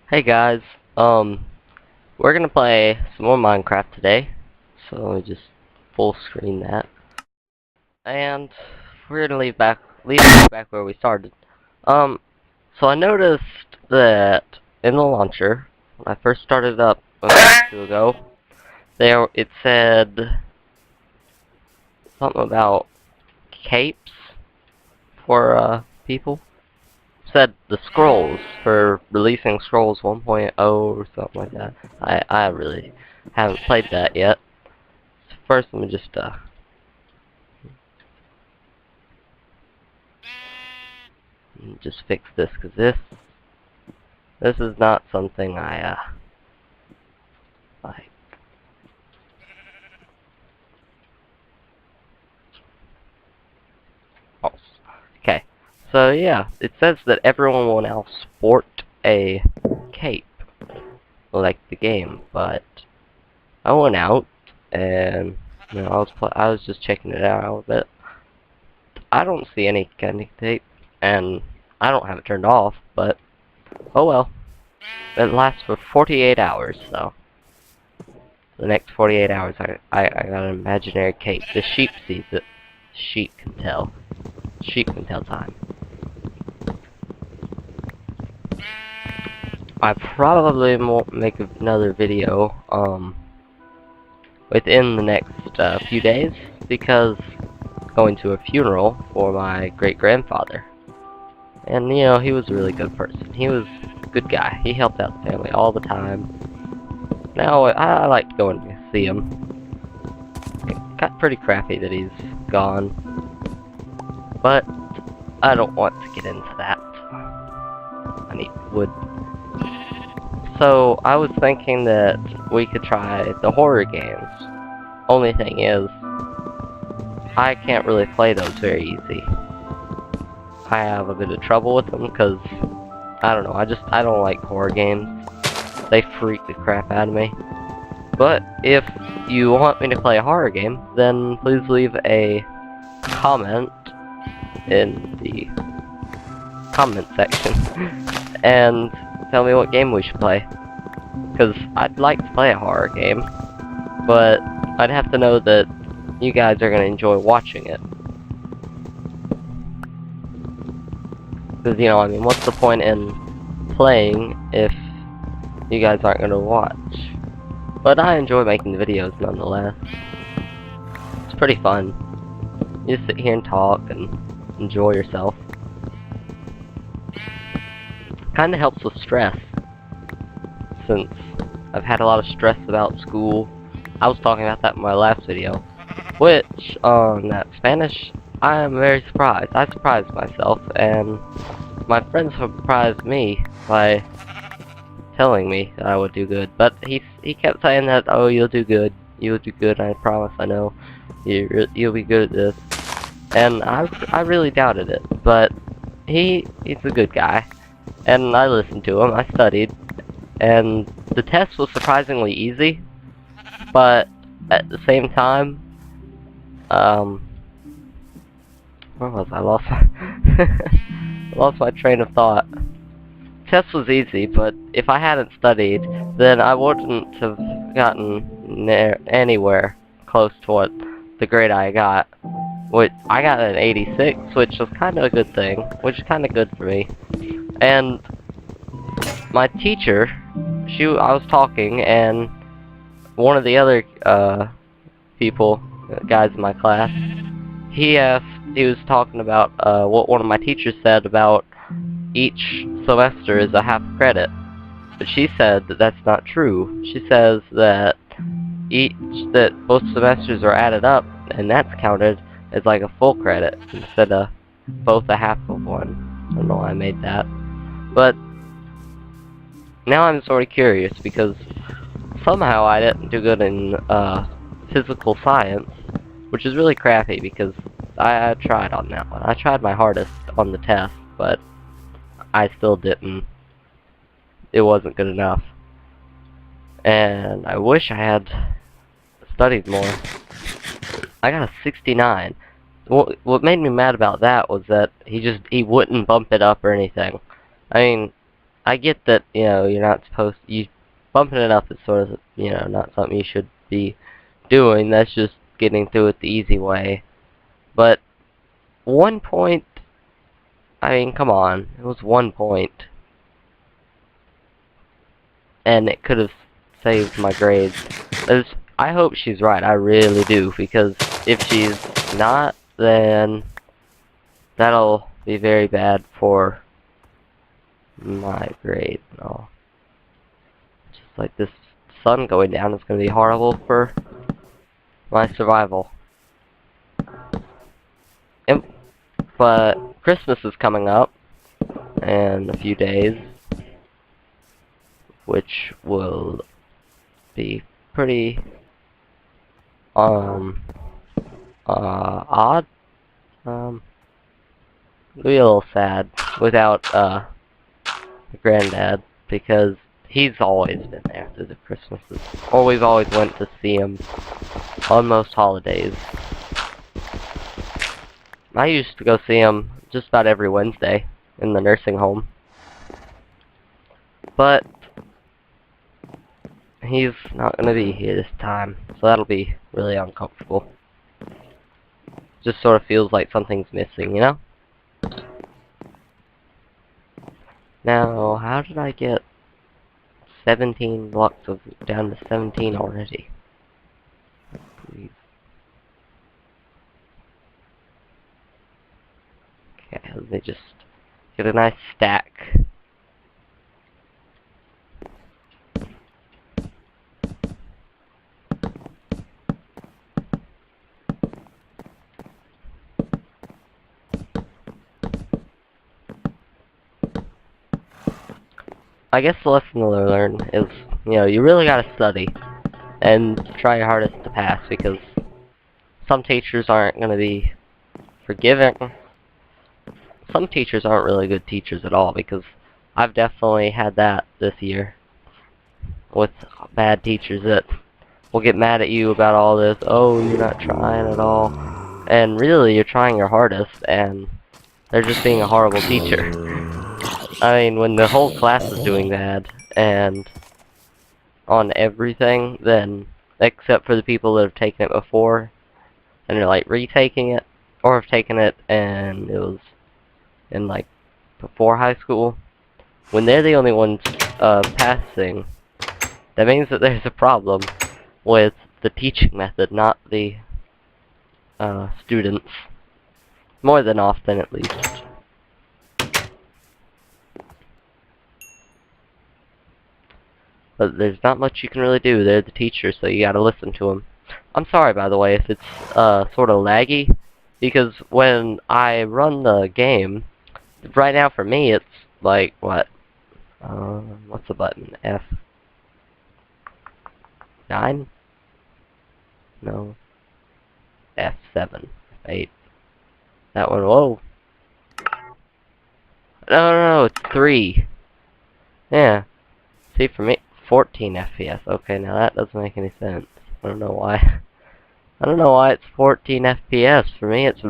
Hey guys, we're gonna play some more Minecraft today, so let me just full screen that, and we're gonna leave back where we started. So I noticed that in the launcher, when I first started up a minute or two ago, it said something about capes for people. It said the scrolls for releasing Scrolls 1.0 or something like that. I really haven't played that yet. First, let me just fix this, because this is not something I like. Oh, okay. So yeah, it says that everyone will now sport a cape, like the game. But I went out and I was just checking it out a little bit. I don't see any kind of tape, and I don't have it turned off. But oh well. It lasts for 48 hours, so the next 48 hours I got an imaginary cape. The sheep sees it. Sheep can tell. Sheep can tell time. I probably won't make another video within the next few days, because I'm going to a funeral for my great-grandfather. And he was a really good person. He was a good guy. He helped out the family all the time. Now I like going to see him. It got pretty crappy that he's gone, but I don't want to get into that. I need wood. So I was thinking that we could try the horror games. Only thing is, I can't really play those very easy. I have a bit of trouble with them because, I don't know, I don't like horror games. They freak the crap out of me. But if you want me to play a horror game, then please leave a comment in the comment section and tell me what game we should play. Because I'd like to play a horror game, but I'd have to know that you guys are going to enjoy watching it. Because, I mean, what's the point in playing if you guys aren't going to watch? But I enjoy making videos nonetheless. It's pretty fun. You just sit here and talk and enjoy yourself. Kinda helps with stress, since I've had a lot of stress about school. I was talking about that in my last video, which, on that Spanish, I am very surprised. I surprised myself, and my friends surprised me by telling me that I would do good. But he kept saying that, oh, you'll do good, I promise, I know, you'll be good at this. And I really doubted it, but he's a good guy, and I listened to him, I studied, and the test was surprisingly easy, but at the same time, where was I? Lost my train of thought. Test was easy, but if I hadn't studied, then I wouldn't have gotten anywhere close to what the grade I got. I got an 86, which was kind of a good thing, which is kind of good for me. And my teacher, I was talking, and one of the other guys in my class, he was talking about what one of my teachers said about each semester is a half credit. But she said that that's not true. She says that both semesters are added up, and that's counted as like a full credit instead of both a half of one. I don't know why I made that. But now I'm sort of curious, because somehow I didn't do good in physical science, which is really crappy, because I tried on that one. I tried my hardest on the test, but I still didn't. It wasn't good enough. And I wish I had studied more. I got a 69. What made me mad about that was that he wouldn't bump it up or anything. I mean, I get that, you know, you're not supposed you bumping it up is sort of, you know, not something you should be doing. That's just getting through it the easy way. But 1 point, I mean, come on, it was 1 point, and it could have saved my grades. I hope she's right, I really do, because if she's not, then that'll be very bad for my grade and all. Just like this sun going down is going to be horrible for my survival. But Christmas is coming up in a few days, which will be pretty odd. It'll be a little sad without granddad, because he's always been there through the Christmases. Or we've always went to see him on most holidays. I used to go see him just about every Wednesday in the nursing home. But he's not going to be here this time, so that'll be really uncomfortable. Just sort of feels like something's missing, you know? Now, how did I get 17 blocks down to 17 already? Please. Okay, let me just get a nice stack. I guess the lesson to learn is, you know, you really gotta study and try your hardest to pass, because some teachers aren't gonna be forgiving. Some teachers aren't really good teachers at all, because I've definitely had that this year with bad teachers that will get mad at you about all this. Oh, you're not trying at all. And really, you're trying your hardest, and they're just being a horrible teacher. I mean, when the whole class is doing bad, and on everything, then, except for the people that have taken it before, and they're like retaking it, or have taken it and it was in like before high school, when they're the only ones passing, that means that there's a problem with the teaching method, not the students. More than often, at least. But there's not much you can really do. They're the teachers, so you gotta listen to them. I'm sorry, by the way, if it's sort of laggy, because when I run the game, right now for me it's like, what? What's the button? F9? No. F7. 8. That one, whoa. No, it's 3. Yeah. See, for me, 14 FPS. Okay, now that doesn't make any sense. I don't know why. I don't know why it's 14 FPS. For me, it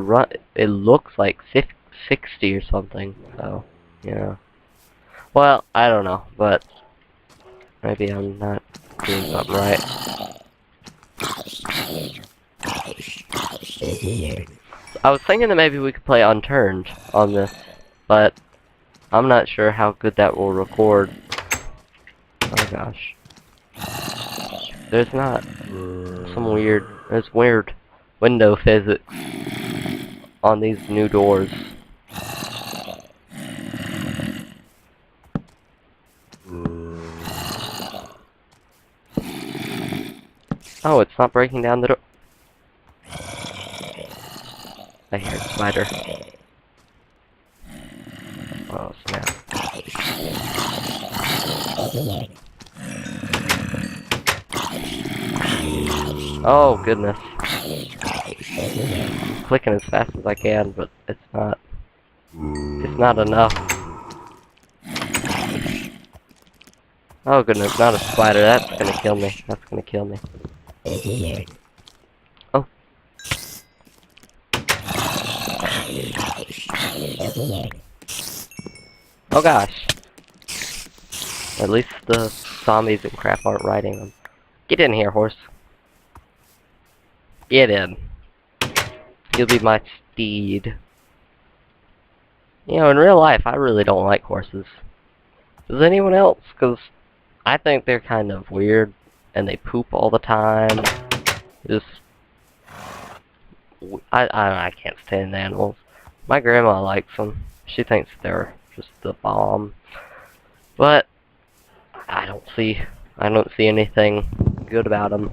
looks like 60 or something. So, you know. Well, I don't know, but maybe I'm not doing something right. I was thinking that maybe we could play Unturned on this, but I'm not sure how good that will record. Oh gosh. There's weird window physics on these new doors. Oh, it's not breaking down the door. I hear a spider. Oh, snap. Oh, goodness. I'm clicking as fast as I can, but it's not enough. Oh, goodness, not a spider. That's gonna kill me. That's gonna kill me. Oh. Oh, gosh. At least the zombies and crap aren't riding them. Get in here, horse. Get in. You'll be my steed. You know, in real life, I really don't like horses. Does anyone else? Because I think they're kind of weird, and they poop all the time. Just, I can't stand animals. My grandma likes them. She thinks they're just the bomb. But I don't see anything good about them.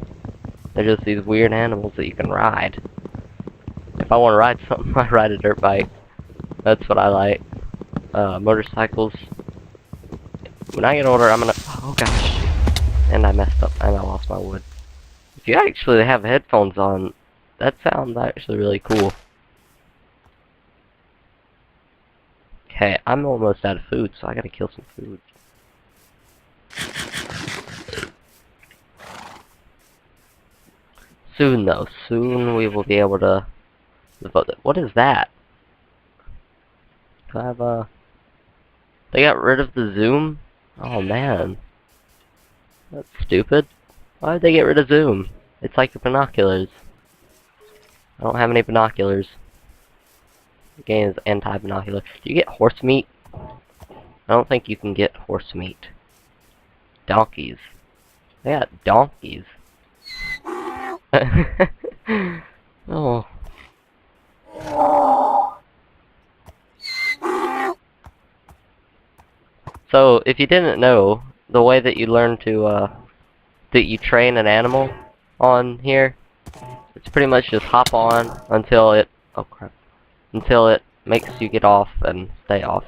They're just these weird animals that you can ride. If I want to ride something, I ride a dirt bike. That's what I like. Motorcycles. When I get older, I'm gonna... Oh gosh. And I messed up and I lost my wood. If you actually have headphones on, that sounds actually really cool. Okay, I'm almost out of food, so I gotta kill some food. Soon though, soon we will be able to... What is that? Can I have a... They got rid of the zoom? Oh man. That's stupid. Why did they get rid of zoom? It's like the binoculars. I don't have any binoculars. The game is anti-binocular. Do you get horse meat? I don't think you can get horse meat. Donkeys. They got donkeys. Oh. So, if you didn't know, the way that you learn to, that you train an animal on here, it's pretty much just hop on until it, oh crap, until it makes you get off and stay off.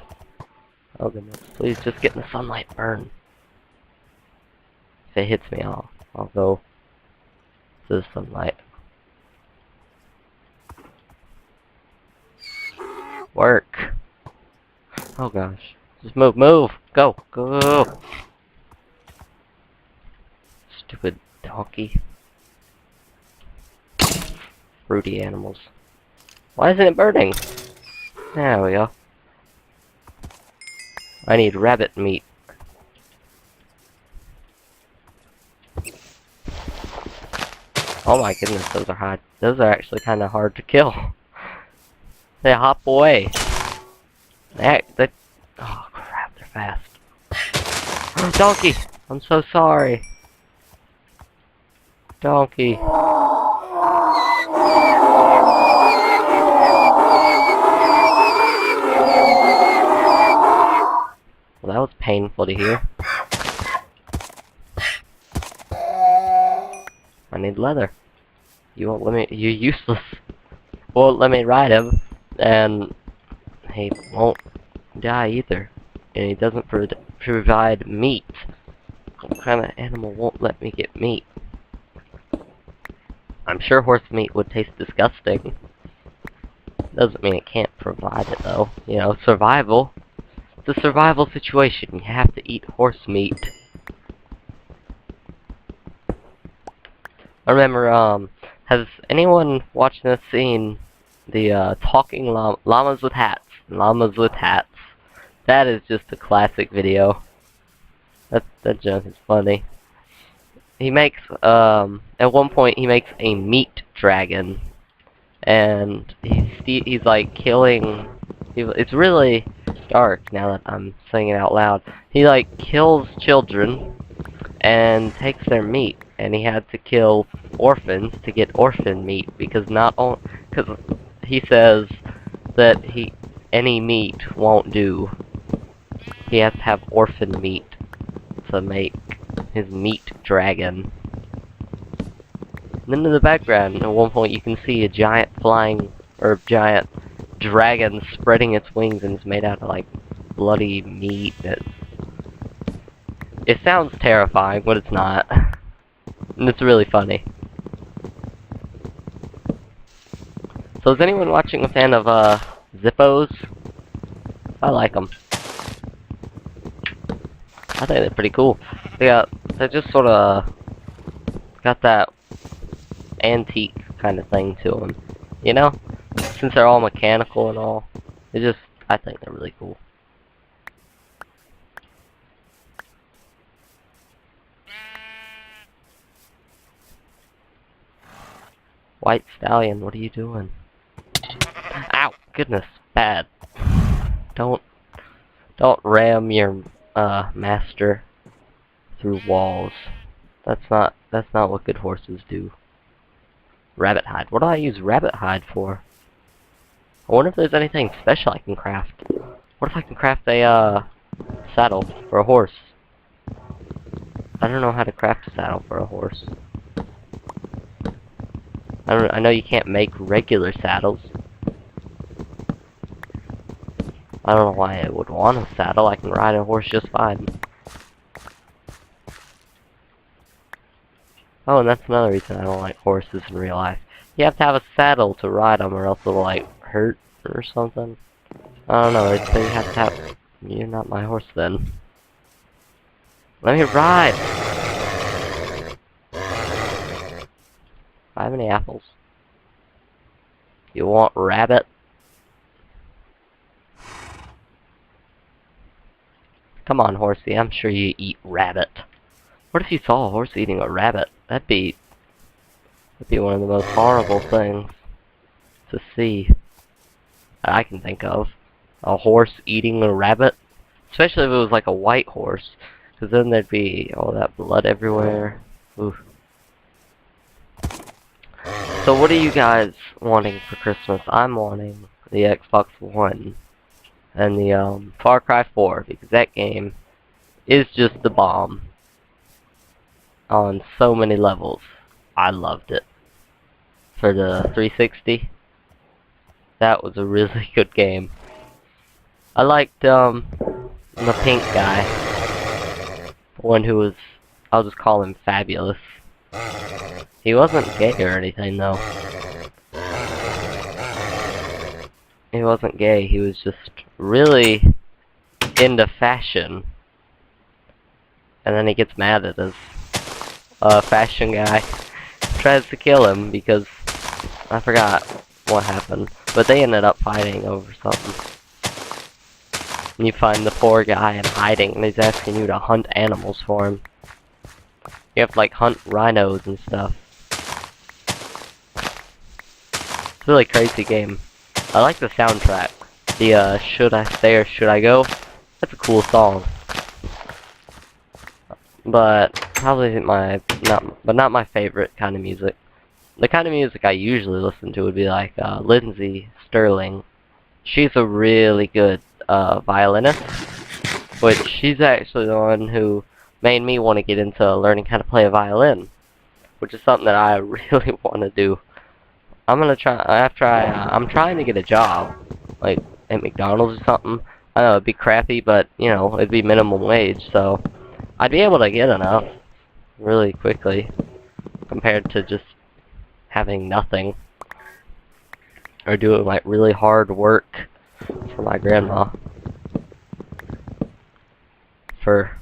Oh goodness, please just get in the sunlight, burn. If it hits me, I'll go to the sunlight. Work. Oh gosh. Just move, go, go. Stupid donkey. Fruity animals. Why isn't it burning? There we go. I need rabbit meat. Oh my goodness, those are hard. Those are actually kind of hard to kill. They hop away. Oh crap, they're fast. Donkey! I'm so sorry. Donkey. Well, that was painful to hear. I need leather. You won't let me. You're useless. Won't let me ride him, and he won't die either. And he doesn't provide meat. What kind of animal won't let me get meat? I'm sure horse meat would taste disgusting. Doesn't mean it can't provide it though. You know, survival. It's a survival situation. You have to eat horse meat. I remember, has anyone watching this seen the talking llamas with hats? Llamas with hats. That is just a classic video. That joke is funny. He makes, at one point he makes a meat dragon, and he's like killing. It's really dark now that I'm saying it out loud. He like kills children and takes their meat, and he had to kill orphans to get orphan meat because because he says that any meat won't do. He has to have orphan meat to make his meat dragon. And then in the background, at one point, you can see a giant giant dragon spreading its wings, and it's made out of like bloody meat. It sounds terrifying, but it's not. And it's really funny. So is anyone watching a fan of Zippos? I like them. I think they're pretty cool. They're just sort of got that antique kind of thing to them, you know? Since they're all mechanical and all, I think they're really cool. White Stallion, what are you doing? Ow! Goodness, bad. Don't ram your master through walls. That's not what good horses do. Rabbit hide. What do I use rabbit hide for? I wonder if there's anything special I can craft. What if I can craft a saddle for a horse? I don't know how to craft a saddle for a horse. I know you can't make regular saddles. I don't know why I would want a saddle. I can ride a horse just fine. Oh, and that's another reason I don't like horses in real life. You have to have a saddle to ride them, or else it'll like hurt or something. I don't know. They have to have. You're not my horse then. Let me ride. I have any apples? You want rabbit? Come on, horsey. I'm sure you eat rabbit. What if you saw a horse eating a rabbit? That'd be one of the most horrible things to see that I can think of. A horse eating a rabbit, especially if it was like a white horse, because then there'd be all that blood everywhere. Oof. So what are you guys wanting for Christmas? I'm wanting the Xbox One and the Far Cry 4, because that game is just the bomb on so many levels. I loved it. For the 360, that was a really good game. I liked the pink guy, the one who was, I'll just call him Fabulous. He wasn't gay or anything though. He wasn't gay, he was just really into fashion. And then he gets mad at his fashion guy. Tries to kill him because I forgot what happened. But they ended up fighting over something. And you find the poor guy in hiding and he's asking you to hunt animals for him. You have to like hunt rhinos and stuff. It's a really crazy game. I like the soundtrack. The Should I Stay or Should I Go? That's a cool song. But probably not my favorite kind of music. The kind of music I usually listen to would be like Lindsey Sterling. She's a really good violinist, but she's actually the one who made me want to get into learning how to play a violin, which is something that I really want to do. I'm gonna try I'm trying to get a job, like at McDonald's or something. I know it'd be crappy, but you know it'd be minimum wage, so I'd be able to get enough really quickly compared to just having nothing or doing like really hard work for my grandma for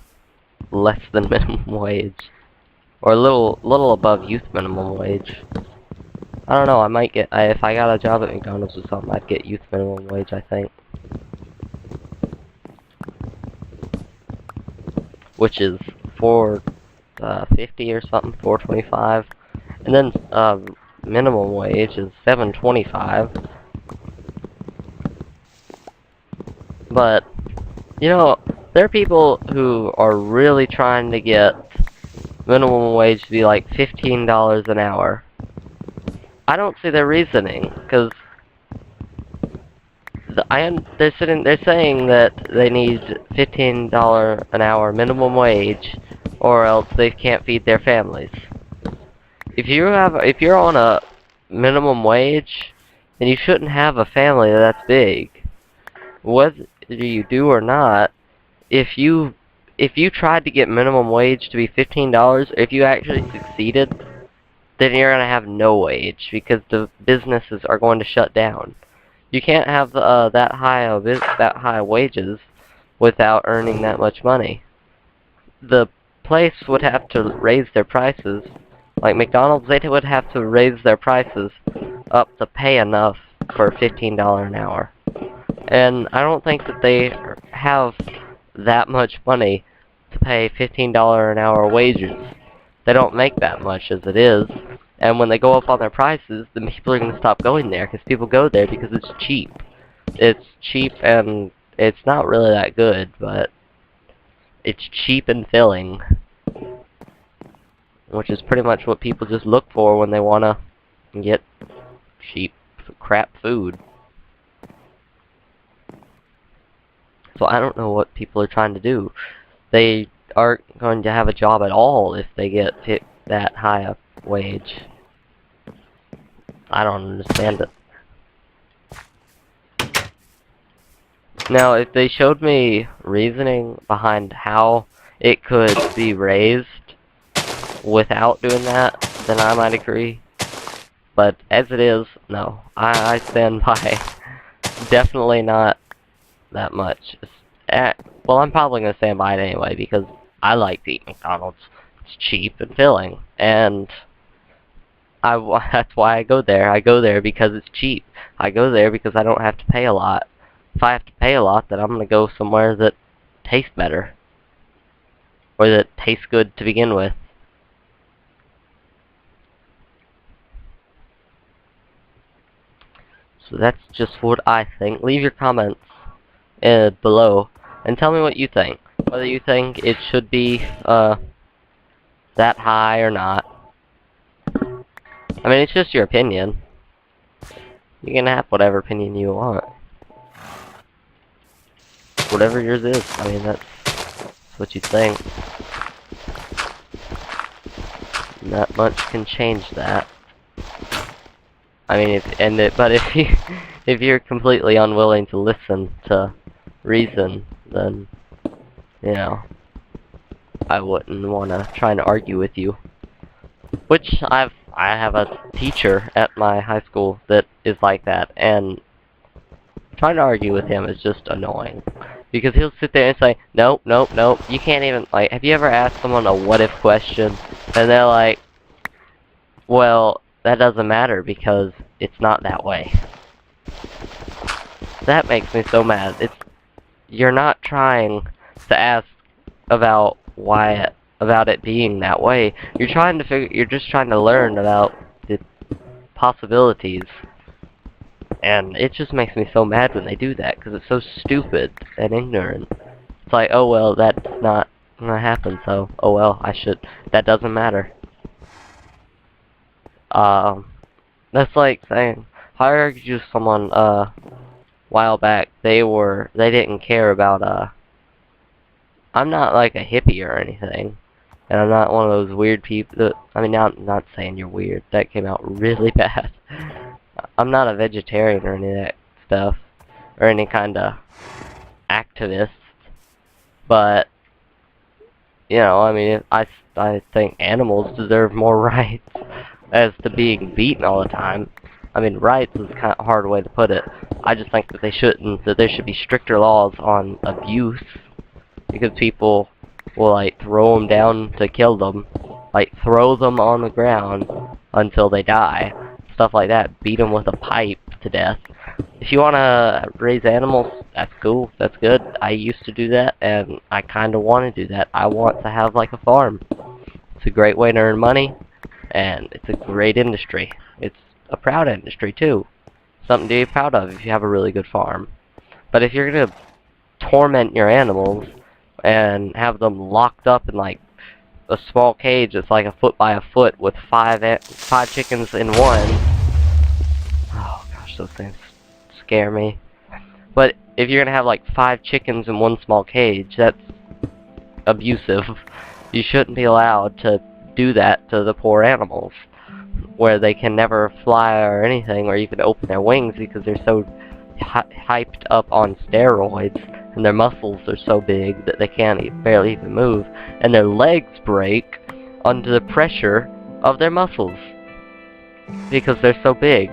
less than minimum wage or a little above youth minimum wage. I don't know, I might get, if I got a job at McDonald's or something, I'd get youth minimum wage, I think. Which is $4.50 or something, $4.25. And then minimum wage is $7.25. But you know, there are people who are really trying to get minimum wage to be like $15 an hour. I don't see their reasoning, because they're saying that they need $15 an hour minimum wage, or else they can't feed their families. If you're on a minimum wage, then you shouldn't have a family that's big. Whether you do or not, if you tried to get minimum wage to be $15, if you actually succeeded, then you're gonna have no wage because the businesses are going to shut down. You can't have that high wages without earning that much money. The place would have to raise their prices. Like McDonald's, they would have to raise their prices up to pay enough for $15 an hour. And I don't think that they have that much money to pay $15 an hour wages. They don't make that much as it is. And when they go up on their prices, then people are going to stop going there, because people go there because it's cheap. It's cheap, and it's not really that good, but it's cheap and filling, which is pretty much what people just look for when they want to get cheap crap food. So I don't know what people are trying to do. They aren't going to have a job at all if they get hit that high a wage. I don't understand it. Now, if they showed me reasoning behind how it could be raised without doing that, then I might agree. But as it is, no. I stand by definitely not that much. Well, I'm probably going to stand by it anyway, because I like to eat McDonald's. It's cheap and filling, and that's why I go there. I go there because it's cheap. I go there because I don't have to pay a lot. If I have to pay a lot, then I'm going to go somewhere that tastes better, or that tastes good to begin with. So that's just what I think. Leave your comments below and tell me what you think. Whether you think it should be that high or not. I mean, it's just your opinion. You can have whatever opinion you want. Whatever yours is. I mean, that's what you think. Not much can change that. I mean, but if you're completely unwilling to listen to reason, then you know, I wouldn't want to try and argue with you. Which I have a teacher at my high school that is like that, and trying to argue with him is just annoying. Because he'll sit there and say, nope, nope, nope, you can't even, like, have you ever asked someone a what if question, and they're like, well, that doesn't matter because it's not that way. That makes me so mad. You're not trying to ask about about it being that way. You're just trying to learn about the possibilities. And it just makes me so mad when they do that, because it's so stupid and ignorant. It's like, oh well, that's not gonna happen, so, oh well, that doesn't matter. That's like saying, I argued with someone, a while back, they didn't care about, I'm not like a hippie or anything, and I'm not one of those weird people that, I mean, I'm not saying you're weird, that came out really bad. I'm not a vegetarian or any of that stuff, or any kind of activist, but, you know, I mean, I think animals deserve more rights as to being beaten all the time. I mean, rights is kind of a hard way to put it. I just think that there should be stricter laws on abuse, because people will, like, throw them down to kill them, like, throw them on the ground until they die. Stuff like that. Beat them with a pipe to death. If you want to raise animals, that's cool. That's good. I used to do that, and I kind of want to do that. I want to have, like, a farm. It's a great way to earn money, and it's a great industry. It's a proud industry, too. Something to be proud of if you have a really good farm. But if you're going to torment your animals and have them locked up in, like, a small cage that's like a foot by a foot with five chickens in one. Oh gosh, those things scare me. But if you're gonna have like 5 chickens in one small cage, that's abusive. You shouldn't be allowed to do that to the poor animals, where they can never fly or anything, or even open their wings because they're so hyped up on steroids, and their muscles are so big that they can't barely even move, and their legs break under the pressure of their muscles because they're so big.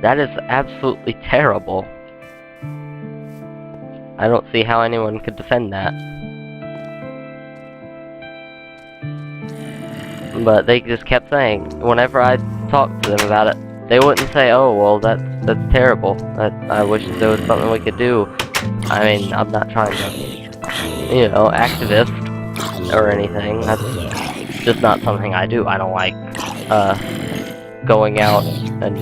That is absolutely terrible. I don't see how anyone could defend that. But they just kept saying, whenever I talked to them about it, they wouldn't say, oh, well, that's terrible. I wish there was something we could do. I mean, I'm not trying to, you know, activist or anything. just not something I do. I don't like, going out and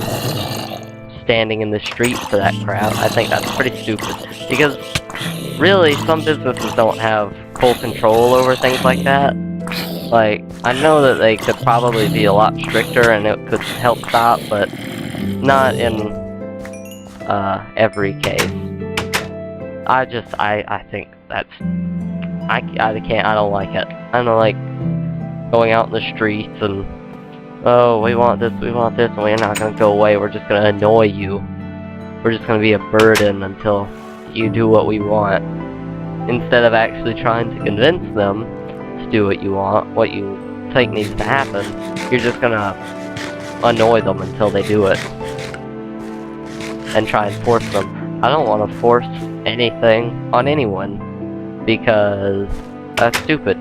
standing in the street for that crowd. I think that's pretty stupid. Because, really, some businesses don't have full control over things like that. Like, I know that they could probably be a lot stricter and it could help stop, but not in, every case. I think that's, I don't like it. I don't like going out in the streets and, oh, we want this, and we're not gonna go away, we're just gonna annoy you. We're just gonna be a burden until you do what we want. Instead of actually trying to convince them to do what you want, what you think needs to happen, you're just gonna annoy them until they do it. And try and force them. I don't want to force anything on anyone, because that's stupid.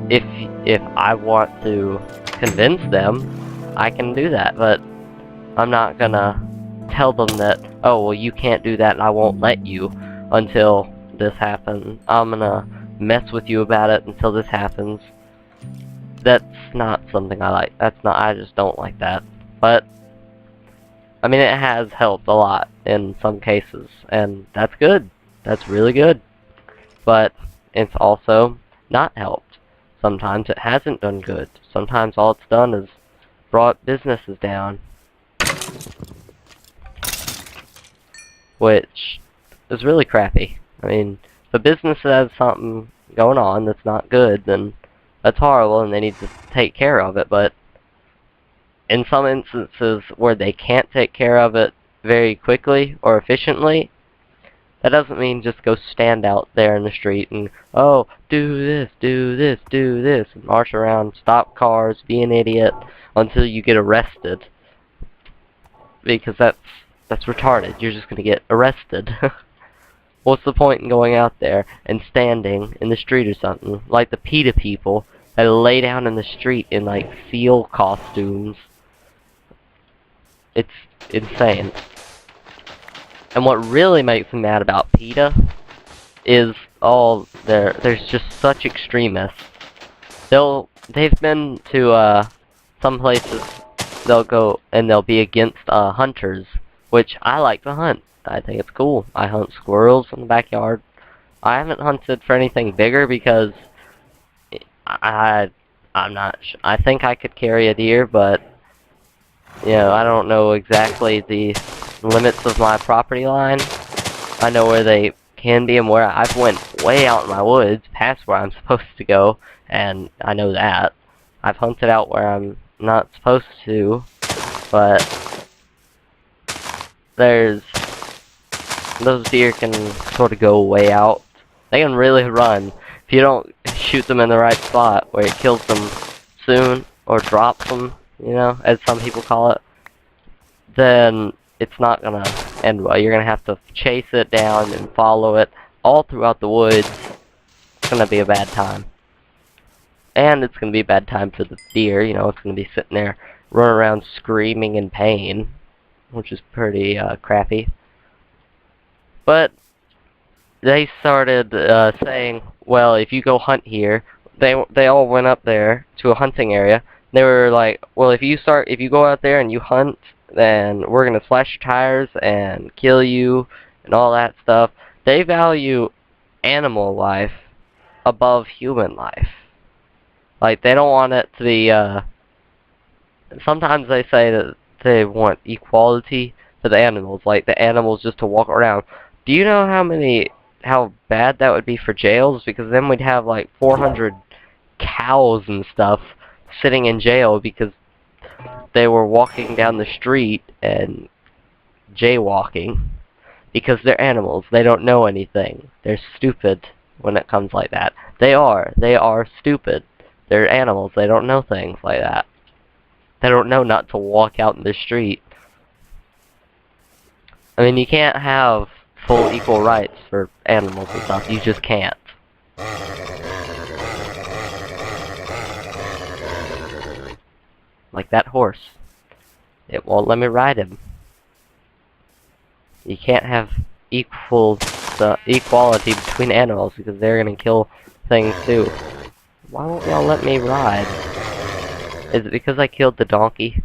If I want to convince them, I can do that, but I'm not gonna tell them that, oh, well, you can't do that and I won't let you until this happens. I'm gonna mess with you about it until this happens. That's not something I like. I just don't like that. But, I mean, it has helped a lot in some cases, and that's good. That's really good. But, it's also not helped. Sometimes it hasn't done good. Sometimes all it's done is brought businesses down. Which is really crappy. I mean, if a business has something going on that's not good, then that's horrible and they need to take care of it, but in some instances where they can't take care of it very quickly or efficiently, that doesn't mean just go stand out there in the street and, oh, do this, and march around, stop cars, be an idiot, until you get arrested. Because that's retarded. You're just gonna get arrested. What's the point in going out there and standing in the street or something? Like the PETA people that lay down in the street in, like, seal costumes. It's insane. And what really makes me mad about PETA is there's just such extremists. They've been to, some places, they'll go and they'll be against, hunters, which I like to hunt. I think it's cool. I hunt squirrels in the backyard. I haven't hunted for anything bigger because I'm not I think I could carry a deer, but, you know, I don't know exactly the limits of my property line. I know where they can be and where I've went way out in my woods, past where I'm supposed to go, and I know that. I've hunted out where I'm not supposed to, but those deer can sort of go way out. They can really run. If you don't shoot them in the right spot where it kills them soon, or drops them, you know, as some people call it, then it's not gonna end well. You're gonna have to chase it down and follow it all throughout the woods. It's gonna be a bad time. And it's gonna be a bad time for the deer, you know, it's gonna be sitting there running around screaming in pain, which is pretty crappy. But they started saying, well, if you go hunt here, they all went up there to a hunting area. They were like, well, if you go out there and you hunt, then we're gonna slash your tires and kill you and all that stuff. They value animal life above human life. Like, they don't want it to be, sometimes they say that they want equality for the animals, like the animals just to walk around. Do you know how bad that would be for jails? Because then we'd have like 400 cows and stuff sitting in jail because they were walking down the street and jaywalking. Because they're animals. They don't know anything. They're stupid when it comes like that. They are stupid. They're animals. They don't know things like that. They don't know not to walk out in the street. I mean, you can't have full equal rights for animals and stuff. You just can't. Like that horse. It won't let me ride him. You can't have equality between animals because they're gonna kill things too. Why won't y'all let me ride? Is it because I killed the donkey?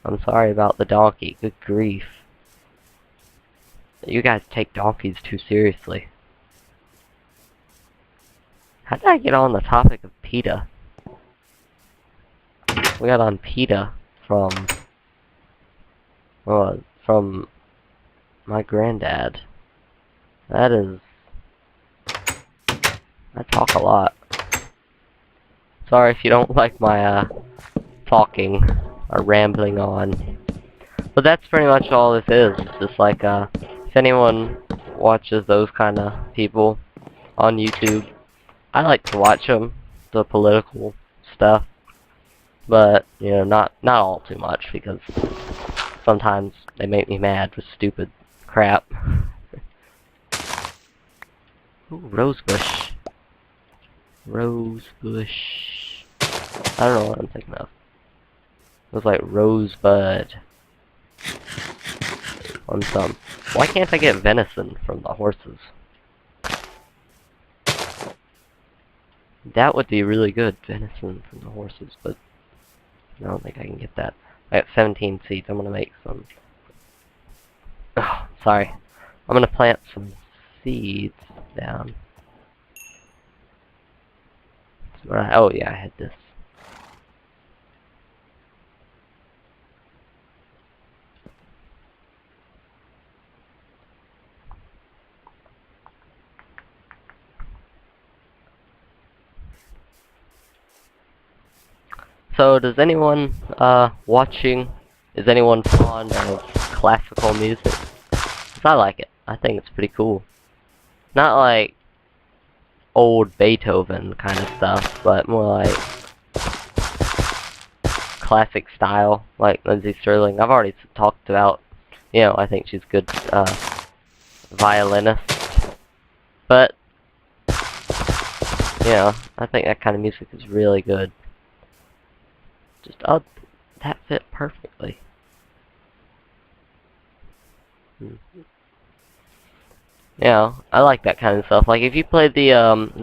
I'm sorry about the donkey. Good grief. You guys take donkeys too seriously. How did I get on the topic of PETA? We got on PETA from my granddad. That is... I talk a lot. Sorry if you don't like my, talking or rambling on. But that's pretty much all this is. It's just like, if anyone watches those kind of people on YouTube, I like to watch them, the political stuff. But, you know, not all too much, because sometimes they make me mad with stupid crap. Ooh, rosebush. Rosebush. I don't know what I'm thinking of. It was like rosebud. On some. Why can't I get venison from the horses? That would be really good, venison from the horses, but I don't think I can get that. I got 17 seeds. I'm gonna make some. Oh, sorry. I'm gonna plant some seeds down. Oh yeah, I had this. So, does anyone, watching, is anyone fond of classical music? 'Cause I like it. I think it's pretty cool. Not like old Beethoven kind of stuff, but more like classic style, like Lindsey Sterling. I've already talked about, you know, I think she's a good, violinist. But, you know, I think that kind of music is really good. Just, oh, that fit perfectly. Yeah, I like that kind of stuff. Like, if you play the,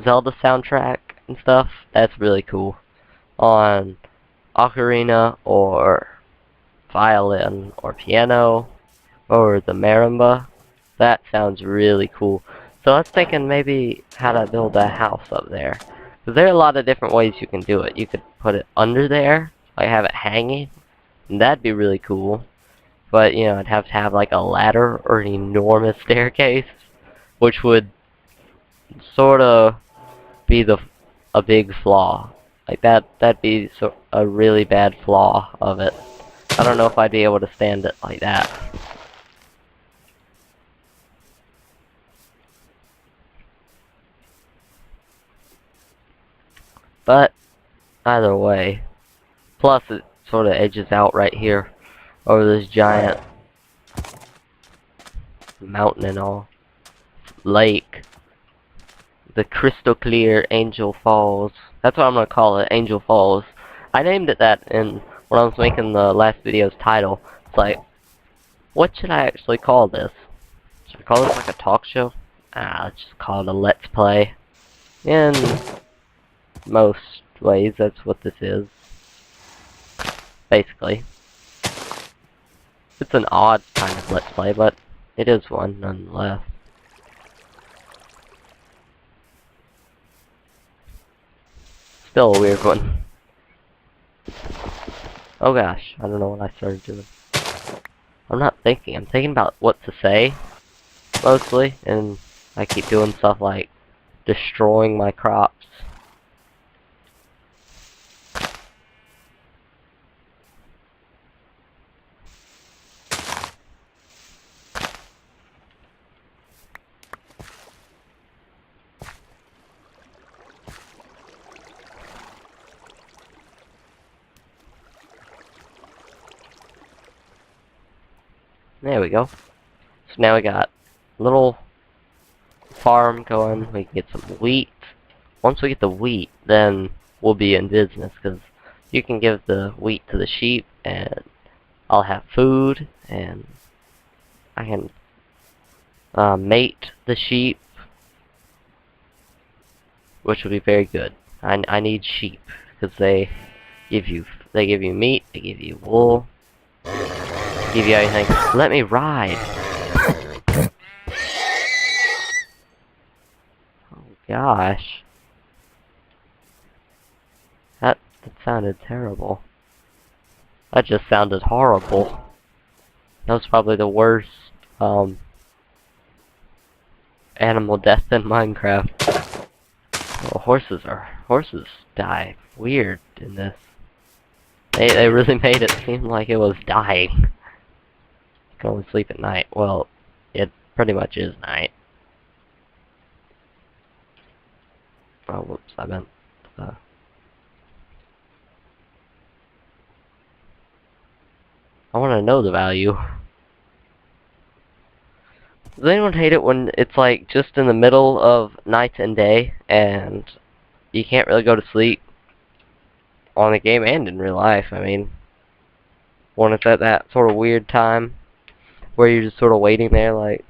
Zelda soundtrack and stuff, that's really cool. On ocarina, or violin, or piano, or the marimba, that sounds really cool. So I was thinking maybe how to build a house up there. Because there are a lot of different ways you can do it. You could put it under there, like have it hanging, and that'd be really cool. But, you know, I'd have to have like a ladder or an enormous staircase, which would sort of be a big flaw. Like that'd be a really bad flaw of it. I don't know if I'd be able to stand it like that. But either way, plus it sort of edges out right here over this giant mountain and all. Lake. The crystal clear Angel Falls. That's what I'm gonna call it, Angel Falls. I named it that when I was making the last video's title. It's like, what should I actually call this? Should I call this like a talk show? Let's just call it a Let's Play. In most ways, that's what this is. Basically. It's an odd kind of Let's Play, but it is one nonetheless. Still a weird one. Oh gosh, I don't know what I started doing. I'm not thinking, I'm thinking about what to say, mostly, and I keep doing stuff like destroying my crops. There we go. So now we got a little farm going. We can get some wheat. Once we get the wheat, then we'll be in business, because you can give the wheat to the sheep, and I'll have food, and I can mate the sheep, which will be very good. I need sheep. because they give you meat, they give you wool, give you everything. Let me ride. Oh gosh, that sounded terrible. That just sounded horrible. That was probably the worst animal death in Minecraft. Well, horses die weird in this. They really made it seem like it was dying. You can only sleep at night. Well, it pretty much is night. Oh, whoops, I meant I want to know the value. Does anyone hate it when it's like just in the middle of night and day and you can't really go to sleep on the game and in real life? I mean, when it's at that sort of weird time where you're just sort of waiting there, like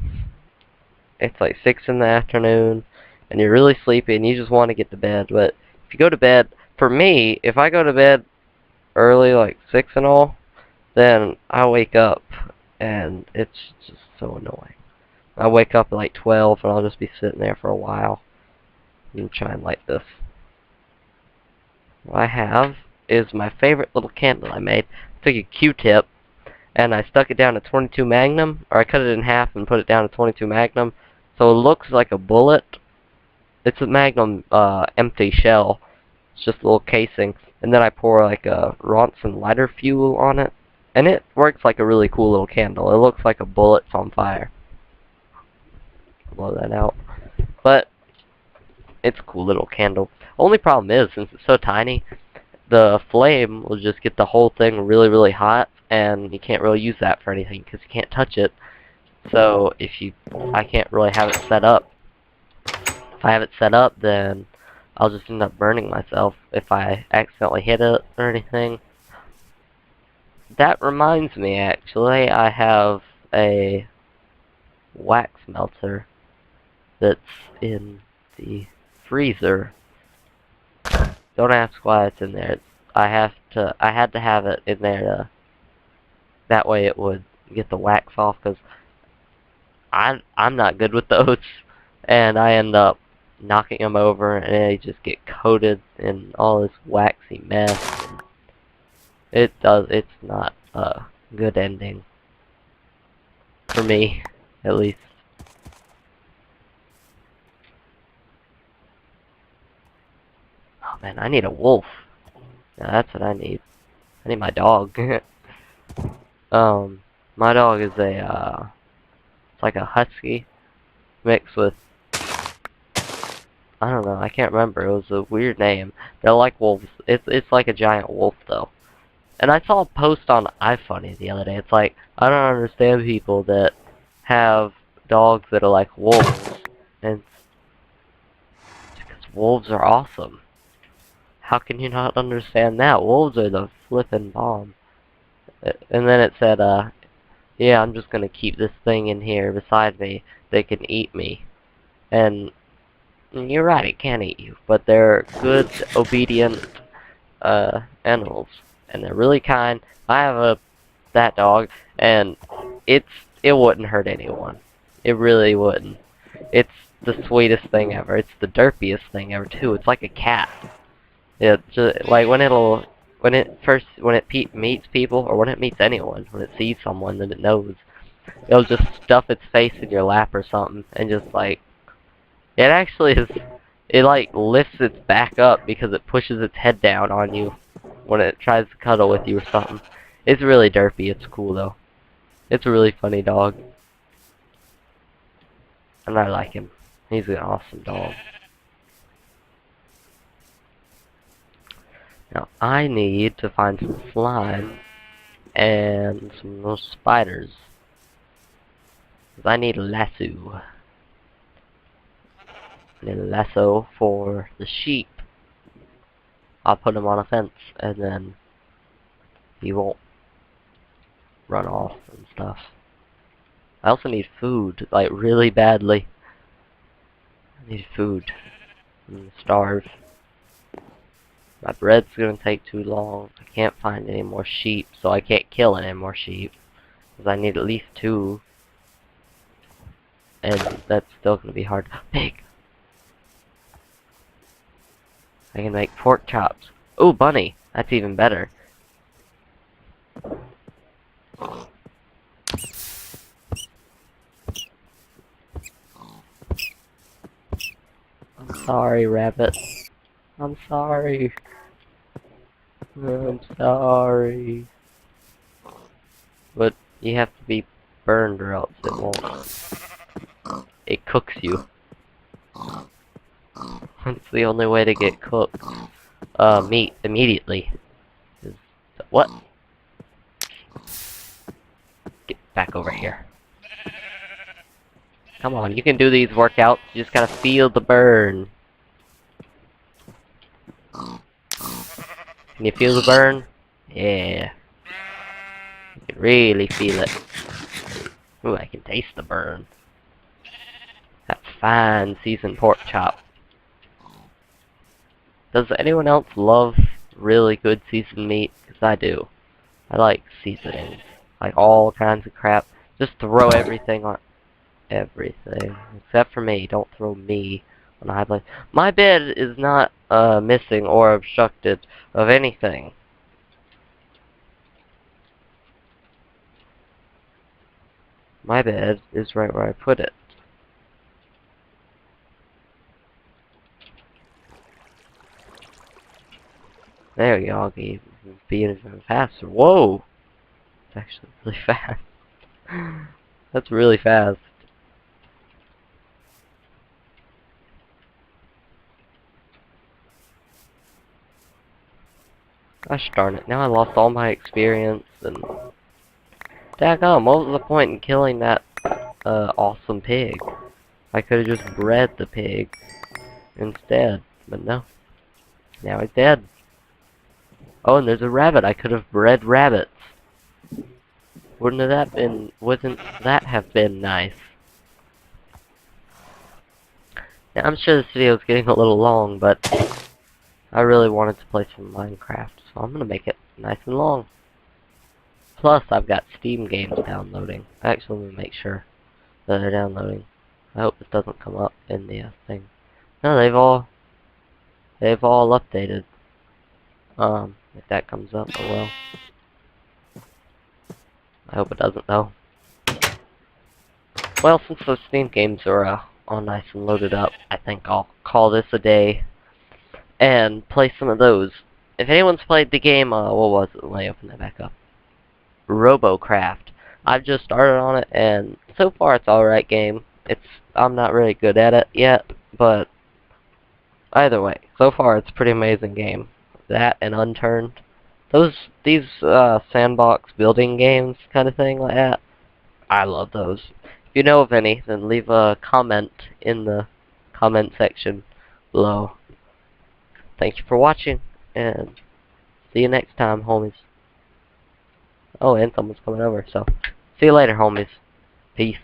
it's like 6 in the afternoon and you're really sleepy and you just want to get to bed. But if you go to bed, for me, if I go to bed early, like 6 and all, then I wake up and it's just so annoying. I wake up at like 12 and I'll just be sitting there for a while. And try and light this. What I have is my favorite little candle I made. I took a Q-tip and I stuck it down to 22 Magnum, or I cut it in half and put it down to 22 Magnum, so it looks like a bullet. It's a Magnum empty shell. It's just a little casing, and then I pour like a Ronson lighter fuel on it, and it works like a really cool little candle. It looks like a bullet's on fire. Blow that out. But it's a cool little candle. Only problem is, since it's so tiny, the flame will just get the whole thing really, really hot, and you can't really use that for anything because you can't touch it. So I can't really have it set up. If I have it set up, then I'll just end up burning myself if I accidentally hit it or anything. That reminds me, actually, I have a wax melter that's in the freezer. Don't ask why it's in there. I had to have it in there that way it would get the wax off, because I'm not good with those, and I end up knocking them over and they just get coated in all this waxy mess. It's not a good ending for me, at least. Oh man, I need a wolf. Now that's what I need. I need my dog. My dog is it's like a husky mixed with, I don't know, I can't remember. It was a weird name. They're like wolves. It's like a giant wolf though. And I saw a post on iFunny the other day. It's like, I don't understand people that have dogs that are like wolves. And it's because wolves are awesome. How can you not understand that? Wolves are the flippin' bomb. And then it said, yeah, I'm just gonna keep this thing in here beside me. They can eat me. And you're right, it can eat you. But they're good, obedient animals. And they're really kind. I have that dog, and it wouldn't hurt anyone. It really wouldn't. It's the sweetest thing ever. It's the derpiest thing ever too. It's like a cat. It just, like when it meets people, or when it meets anyone, when it sees someone that it knows, it'll just stuff its face in your lap or something, and just like, it actually is, it like lifts its back up because it pushes its head down on you when it tries to cuddle with you or something. It's really derpy. It's cool though. It's a really funny dog, and I like him. He's an awesome dog. Now, I need to find some slime and some little spiders. I need a lasso. I need a lasso for the sheep. I'll put him on a fence, and then he won't run off and stuff. I also need food, like, really badly. I need food. I'm gonna starve. My bread's gonna take too long. I can't find any more sheep, so I can't kill any more sheep. Because I need at least 2. And that's still gonna be hard. Pig! I can make pork chops. Ooh, bunny! That's even better. I'm sorry, rabbit. I'm sorry. I'm sorry. But you have to be burned or else it won't. It cooks you. That's the only way to get cooked. Meat immediately. What? Get back over here. Come on, you can do these workouts. You just gotta feel the burn. Can you feel the burn? Yeah. You can really feel it. Ooh, I can taste the burn. That fine seasoned pork chop. Does anyone else love really good seasoned meat? Because I do. I like seasonings. Like all kinds of crap. Just throw everything on everything. Except for me. Don't throw me on a high place. My bed is not missing or obstructed of anything. My bed is right where I put it. There we go, I'll be even faster. Whoa! It's actually really fast. That's really fast. Gosh darn it, now I lost all my experience and... Daggum, what was the point in killing that, awesome pig? I could've just bred the pig instead, but no. Now he's dead. Oh, and there's a rabbit. I could've bred rabbits. Wouldn't that have been nice? Now, I'm sure this video is getting a little long, but I really wanted to play some Minecraft, so I'm gonna make it nice and long. Plus, I've got Steam games downloading. Actually, let me make sure that they're downloading. I hope this doesn't come up in the thing. No, they've all updated. If that comes up, oh well. I hope it doesn't though. Well, since those Steam games are all nice and loaded up, I think I'll call this a day and play some of those. If anyone's played the game, what was it? Let me open that back up. Robocraft. I've just started on it, and so far it's alright game. I'm not really good at it yet, but either way, so far it's a pretty amazing game. That and Unturned. These sandbox building games kind of thing like that, I love those. If you know of any, then leave a comment in the comment section below. Thank you for watching, and see you next time, homies. Oh, and someone's coming over, so see you later, homies. Peace.